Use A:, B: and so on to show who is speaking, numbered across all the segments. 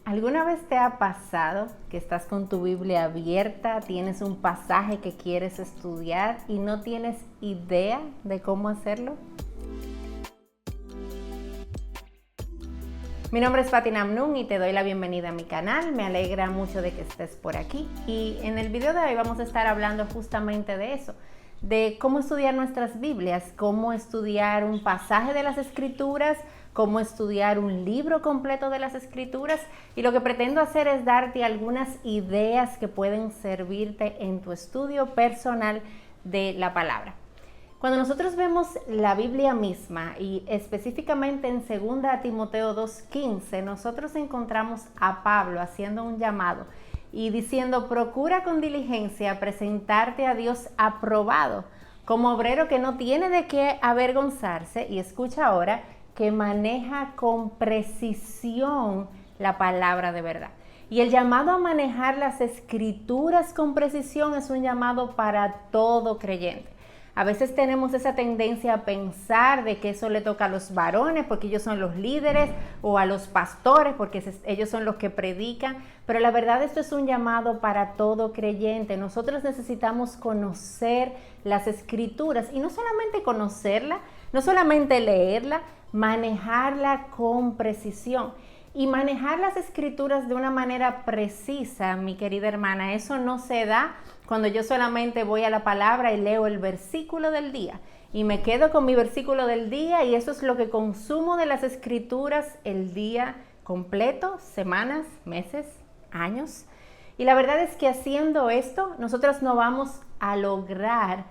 A: ¿Alguna vez te ha pasado que estás con tu Biblia abierta, tienes un pasaje que quieres estudiar y no tienes idea de cómo hacerlo? Mi nombre es Fati Namnun y te doy la bienvenida a mi canal. Me alegra mucho de que estés por aquí. Y en el video de hoy vamos a estar hablando justamente de eso, de cómo estudiar nuestras Biblias, cómo estudiar un pasaje de las Escrituras, cómo estudiar un libro completo de las Escrituras, y lo que pretendo hacer es darte algunas ideas que pueden servirte en tu estudio personal de la palabra. Cuando nosotros vemos la Biblia misma y específicamente en 2 Timoteo 2:15, nosotros encontramos a Pablo haciendo un llamado y diciendo: procura con diligencia presentarte a Dios aprobado, como obrero que no tiene de qué avergonzarse, y escucha ahora, que maneja con precisión la palabra de verdad. Y el llamado a manejar las Escrituras con precisión es un llamado para todo creyente. A veces tenemos esa tendencia a pensar de que eso le toca a los varones porque ellos son los líderes, o a los pastores porque ellos son los que predican, pero la verdad esto es un llamado para todo creyente. Nosotros necesitamos conocer las Escrituras, y no solamente conocerla, no solamente leerla, manejarla con precisión. Y manejar las Escrituras de una manera precisa, mi querida hermana, eso no se da cuando yo solamente voy a la palabra y leo el versículo del día y me quedo con mi versículo del día, y eso es lo que consumo de las Escrituras el día completo, semanas, meses, años. Y la verdad es que haciendo esto, nosotros no vamos a lograr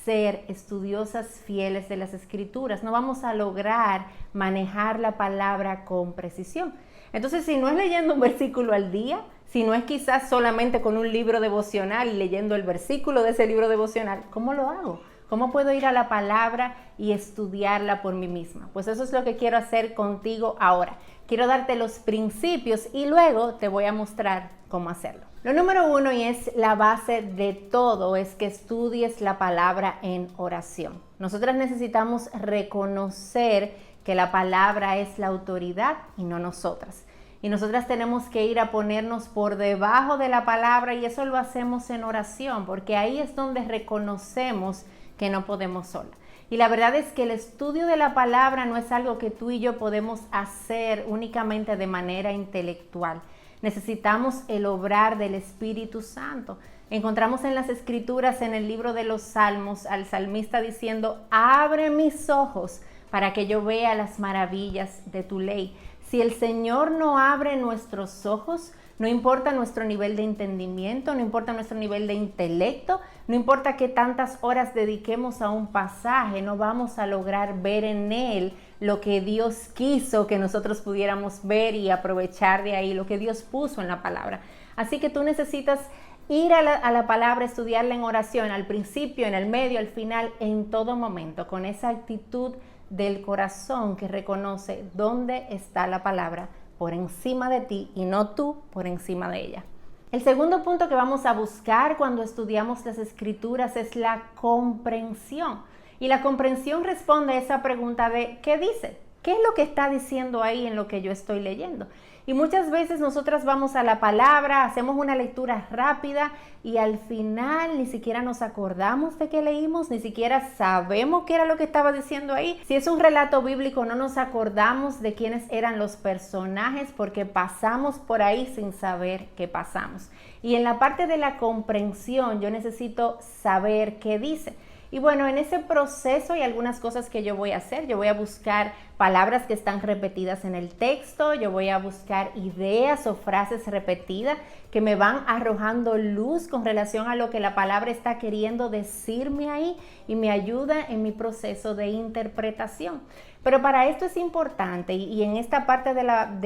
A: ser estudiosas fieles de las Escrituras, no vamos a lograr manejar la palabra con precisión. Entonces, si no es leyendo un versículo al día, si no es quizás solamente con un libro devocional y leyendo el versículo de ese libro devocional, ¿cómo lo hago? ¿Cómo puedo ir a la palabra y estudiarla por mí misma? Pues eso es lo que quiero hacer contigo ahora. Quiero darte los principios y luego te voy a mostrar cómo hacerlo. Lo número 1, y es la base de todo, es que estudies la palabra en oración. Nosotras necesitamos reconocer que la palabra es la autoridad y no nosotras. Y nosotras tenemos que ir a ponernos por debajo de la palabra, y eso lo hacemos en oración, porque ahí es donde reconocemos que no podemos sola. Y la verdad es que el estudio de la palabra no es algo que tú y yo podemos hacer únicamente de manera intelectual. Necesitamos el obrar del Espíritu Santo. Encontramos en las Escrituras, en el libro de los Salmos, al salmista diciendo: abre mis ojos para que yo vea las maravillas de tu ley. Si el Señor no abre nuestros ojos, no importa nuestro nivel de entendimiento, no importa nuestro nivel de intelecto, no importa qué tantas horas dediquemos a un pasaje, no vamos a lograr ver en él lo que Dios quiso que nosotros pudiéramos ver y aprovechar de ahí, lo que Dios puso en la palabra. Así que tú necesitas ir a la palabra, estudiarla en oración, al principio, en el medio, al final, en todo momento, con esa actitud del corazón que reconoce dónde está la palabra por encima de ti y no tú por encima de ella. El segundo punto que vamos a buscar cuando estudiamos las Escrituras es la comprensión. Y la comprensión responde a esa pregunta de ¿qué dice? ¿Qué es lo que está diciendo ahí en lo que yo estoy leyendo? Y muchas veces nosotras vamos a la palabra, hacemos una lectura rápida y al final ni siquiera nos acordamos de qué leímos, ni siquiera sabemos qué era lo que estaba diciendo ahí. Si es un relato bíblico, no nos acordamos de quiénes eran los personajes porque pasamos por ahí sin saber qué pasamos. Y en la parte de la comprensión, yo necesito saber qué dice. Y bueno, en ese proceso hay algunas cosas que yo voy a hacer. Yo voy a buscar palabras que están repetidas en el texto, yo voy a buscar ideas o frases repetidas que me van arrojando luz con relación a lo que la palabra está queriendo decirme ahí, y me ayuda en mi proceso de interpretación. Pero para esto es importante, y en esta parte de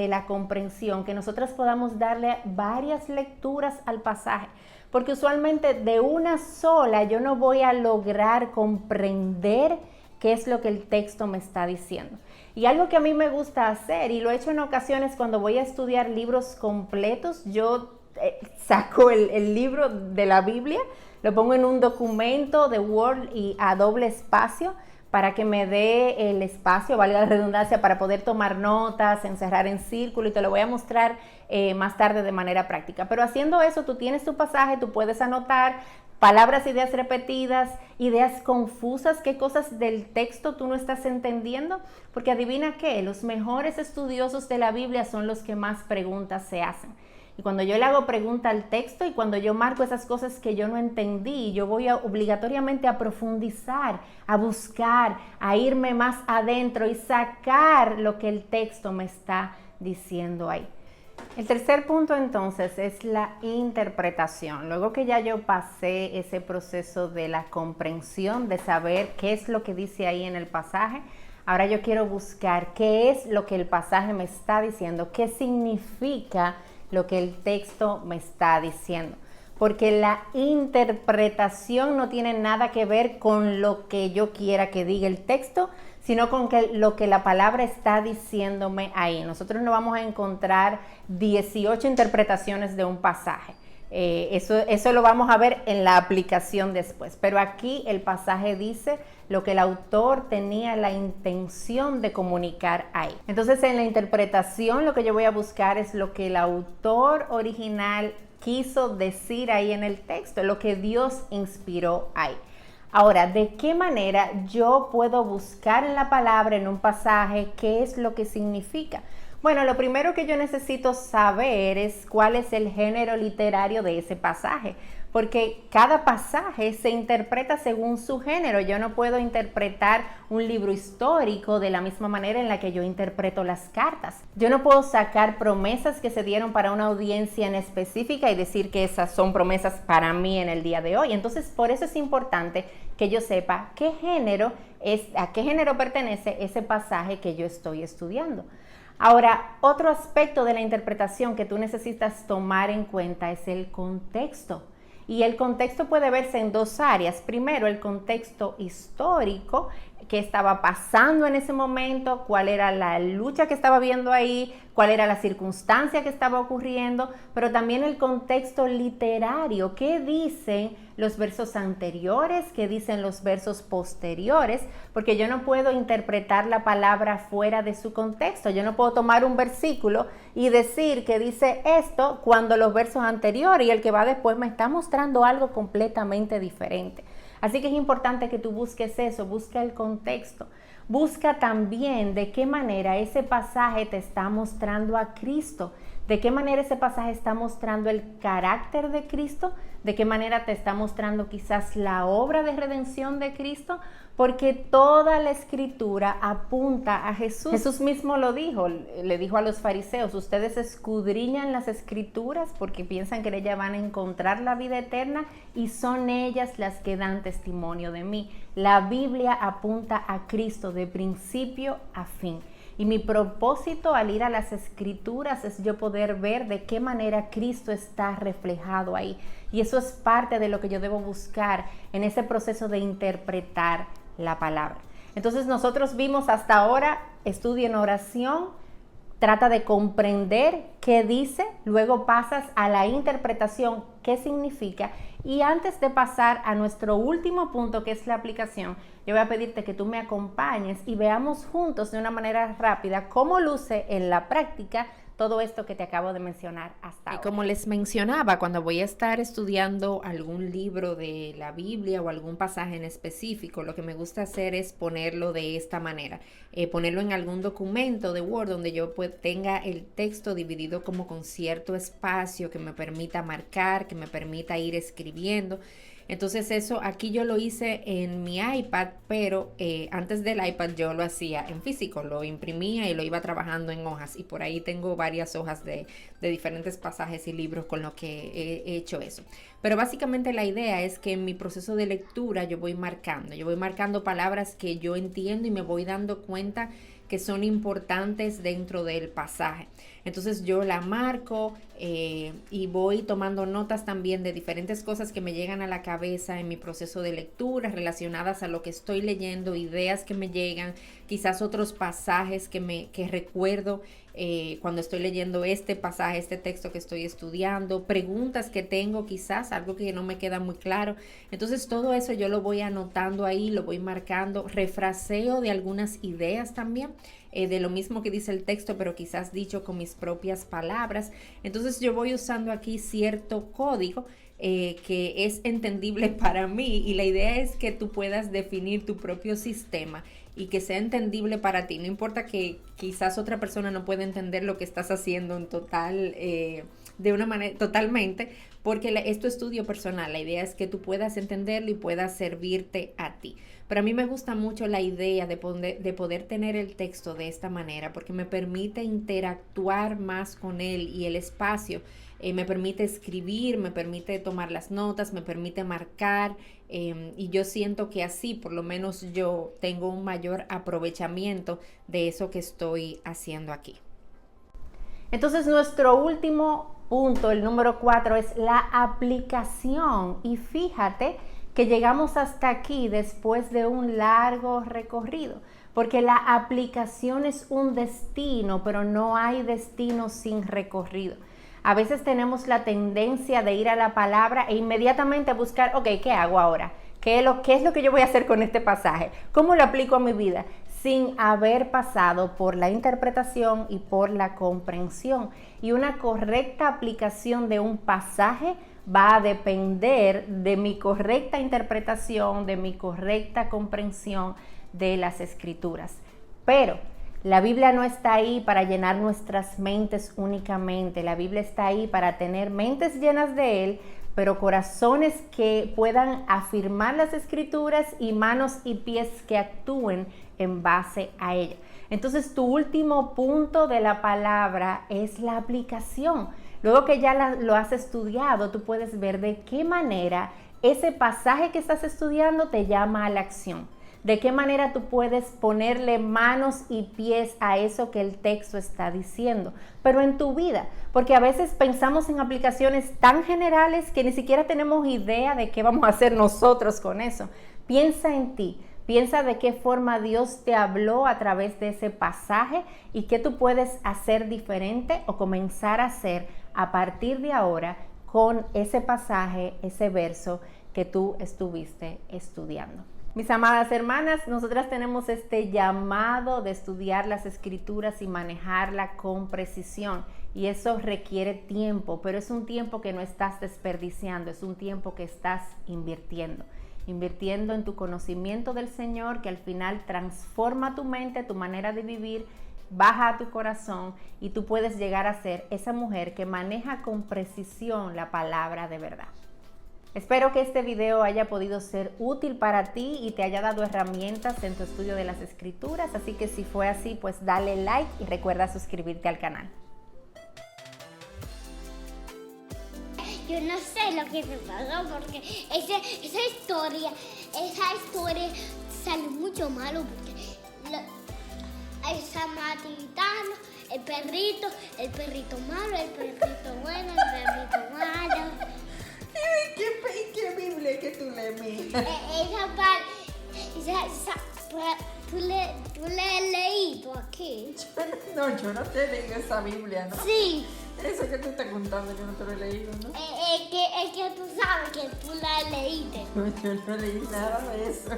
A: la comprensión, que nosotras podamos darle varias lecturas al pasaje. Porque usualmente de una sola yo no voy a lograr comprender qué es lo que el texto me está diciendo. Y algo que a mí me gusta hacer, y lo he hecho en ocasiones cuando voy a estudiar libros completos, yo saco el libro de la Biblia, lo pongo en un documento de Word y a doble espacio para que me dé el espacio, valga la redundancia, para poder tomar notas, encerrar en círculo, y te lo voy a mostrar más tarde de manera práctica. Pero haciendo eso, tú tienes tu pasaje, tú puedes anotar palabras, ideas repetidas, ideas confusas, qué cosas del texto tú no estás entendiendo, porque adivina qué, los mejores estudiosos de la Biblia son los que más preguntas se hacen. Y cuando yo le hago pregunta al texto y cuando yo marco esas cosas que yo no entendí, yo voy obligatoriamente a profundizar, a buscar, a irme más adentro y sacar lo que el texto me está diciendo ahí. El tercer punto entonces es la interpretación. Luego que ya yo pasé ese proceso de la comprensión, de saber qué es lo que dice ahí en el pasaje, ahora yo quiero buscar qué es lo que el pasaje me está diciendo, qué significa lo que el texto me está diciendo. Porque la interpretación no tiene nada que ver con lo que yo quiera que diga el texto, sino con lo que la palabra está diciéndome ahí. Nosotros no vamos a encontrar 18 interpretaciones de un pasaje. Eso lo vamos a ver en la aplicación después. Pero aquí el pasaje dice lo que el autor tenía la intención de comunicar ahí. Entonces, en la interpretación lo que yo voy a buscar es lo que el autor original quiso decir ahí en el texto, lo que Dios inspiró ahí. Ahora, ¿de qué manera yo puedo buscar en la palabra, en un pasaje, qué es lo que significa? Bueno, lo primero que yo necesito saber es cuál es el género literario de ese pasaje, porque cada pasaje se interpreta según su género. Yo no puedo interpretar un libro histórico de la misma manera en la que yo interpreto las cartas. Yo no puedo sacar promesas que se dieron para una audiencia en específica y decir que esas son promesas para mí en el día de hoy. Entonces, por eso es importante que yo sepa a qué género pertenece ese pasaje que yo estoy estudiando. Ahora, otro aspecto de la interpretación que tú necesitas tomar en cuenta es el contexto. Y el contexto puede verse en dos áreas. Primero, el contexto histórico, qué estaba pasando en ese momento, cuál era la lucha que estaba viendo ahí, cuál era la circunstancia que estaba ocurriendo, pero también el contexto literario, qué dicen los versos anteriores, qué dicen los versos posteriores, porque yo no puedo interpretar la palabra fuera de su contexto. Yo no puedo tomar un versículo y decir que dice esto cuando los versos anteriores y el que va después me está mostrando algo completamente diferente. Así que es importante que tú busques eso, busca el contexto. Busca también de qué manera ese pasaje te está mostrando a Cristo, de qué manera ese pasaje está mostrando el carácter de Cristo, de qué manera te está mostrando quizás la obra de redención de Cristo, porque toda la escritura apunta a Jesús. Jesús mismo lo dijo, le dijo a los fariseos: ustedes escudriñan las escrituras porque piensan que en ellas van a encontrar la vida eterna y son ellas las que dan testimonio de mí. La Biblia apunta a Cristo de principio a fin. Y mi propósito al ir a las escrituras es yo poder ver de qué manera Cristo está reflejado ahí. Y eso es parte de lo que yo debo buscar en ese proceso de interpretar la palabra. Entonces nosotros vimos hasta ahora, estudia en oración, trata de comprender qué dice, luego pasas a la interpretación, qué significa. Y antes de pasar a nuestro último punto, que es la aplicación, yo voy a pedirte que tú me acompañes y veamos juntos de una manera rápida cómo luce en la práctica todo esto que te acabo de mencionar hasta ahora.
B: Y como les mencionaba, cuando voy a estar estudiando algún libro de la Biblia o algún pasaje en específico, lo que me gusta hacer es ponerlo de esta manera, ponerlo en algún documento de Word donde yo tenga el texto dividido como con cierto espacio que me permita marcar, que me permita ir escribiendo. Entonces eso aquí yo lo hice en mi iPad, pero antes del iPad yo lo hacía en físico, lo imprimía y lo iba trabajando en hojas, y por ahí tengo varias hojas de diferentes pasajes y libros con los que he hecho eso. Pero básicamente la idea es que en mi proceso de lectura yo voy marcando palabras que yo entiendo y me voy dando cuenta que son importantes dentro del pasaje. Entonces yo la marco y voy tomando notas también de diferentes cosas que me llegan a la cabeza en mi proceso de lectura relacionadas a lo que estoy leyendo, ideas que me llegan, quizás otros pasajes que recuerdo cuando estoy leyendo este pasaje, este texto que estoy estudiando, preguntas que tengo quizás, algo que no me queda muy claro. Entonces todo eso yo lo voy anotando ahí, lo voy marcando, refraseo de algunas ideas también, de lo mismo que dice el texto, pero quizás dicho con mis propias palabras. Entonces yo voy usando aquí cierto código que es entendible para mí, y la idea es que tú puedas definir tu propio sistema y que sea entendible para ti. No importa que quizás otra persona no pueda entender lo que estás haciendo en total, de una manera totalmente, porque es tu estudio personal. La idea es que tú puedas entenderlo y puedas servirte a ti. Pero a mí me gusta mucho la idea de poder tener el texto de esta manera, porque me permite interactuar más con él, y el espacio me permite escribir, me permite tomar las notas, me permite marcar, y yo siento que así por lo menos yo tengo un mayor aprovechamiento de eso que estoy haciendo aquí.
A: Entonces nuestro último punto, el número 4, es la aplicación. Y fíjate que llegamos hasta aquí después de un largo recorrido, porque la aplicación es un destino, pero no hay destino sin recorrido. A veces tenemos la tendencia de ir a la palabra e inmediatamente buscar, ok, ¿qué hago ahora? ¿Qué es lo que yo voy a hacer con este pasaje? ¿Cómo lo aplico a mi vida? Sin haber pasado por la interpretación y por la comprensión. Y una correcta aplicación de un pasaje va a depender de mi correcta interpretación, de mi correcta comprensión de las Escrituras. Pero la Biblia no está ahí para llenar nuestras mentes únicamente. La Biblia está ahí para tener mentes llenas de Él, pero corazones que puedan afirmar las Escrituras y manos y pies que actúen en base a ella. Entonces, tu último punto de la palabra es la aplicación. Luego que ya lo has estudiado, tú puedes ver de qué manera ese pasaje que estás estudiando te llama a la acción. De qué manera tú puedes ponerle manos y pies a eso que el texto está diciendo, pero en tu vida, porque a veces pensamos en aplicaciones tan generales que ni siquiera tenemos idea de qué vamos a hacer nosotros con eso. Piensa en ti, piensa de qué forma Dios te habló a través de ese pasaje y qué tú puedes hacer diferente o comenzar a hacer a partir de ahora con ese pasaje, ese verso que tú estuviste estudiando. Mis amadas hermanas, nosotras tenemos este llamado de estudiar las Escrituras y manejarla con precisión, y eso requiere tiempo, pero es un tiempo que no estás desperdiciando, es un tiempo que estás invirtiendo en tu conocimiento del Señor, que al final transforma tu mente, tu manera de vivir, baja a tu corazón, y tú puedes llegar a ser esa mujer que maneja con precisión la palabra de verdad. Espero que este video haya podido ser útil para ti y te haya dado herramientas en tu estudio de las Escrituras, así que si fue así, pues dale like y recuerda suscribirte al canal.
C: Yo no sé lo que se pasó porque esa historia sale mucho malo porque el samaritano, el perrito malo, el perrito bueno, el perrito malo.
D: ¿Y qué Biblia que tú lees, mija?
C: ¿Tú le has leído aquí?
D: No, yo no te he leído esa Biblia, ¿no?
C: Sí.
D: Eso que tú estás contando, yo no te lo he leído, ¿no?
C: Es que tú sabes que tú la leíste.
D: No, yo no leí nada de eso.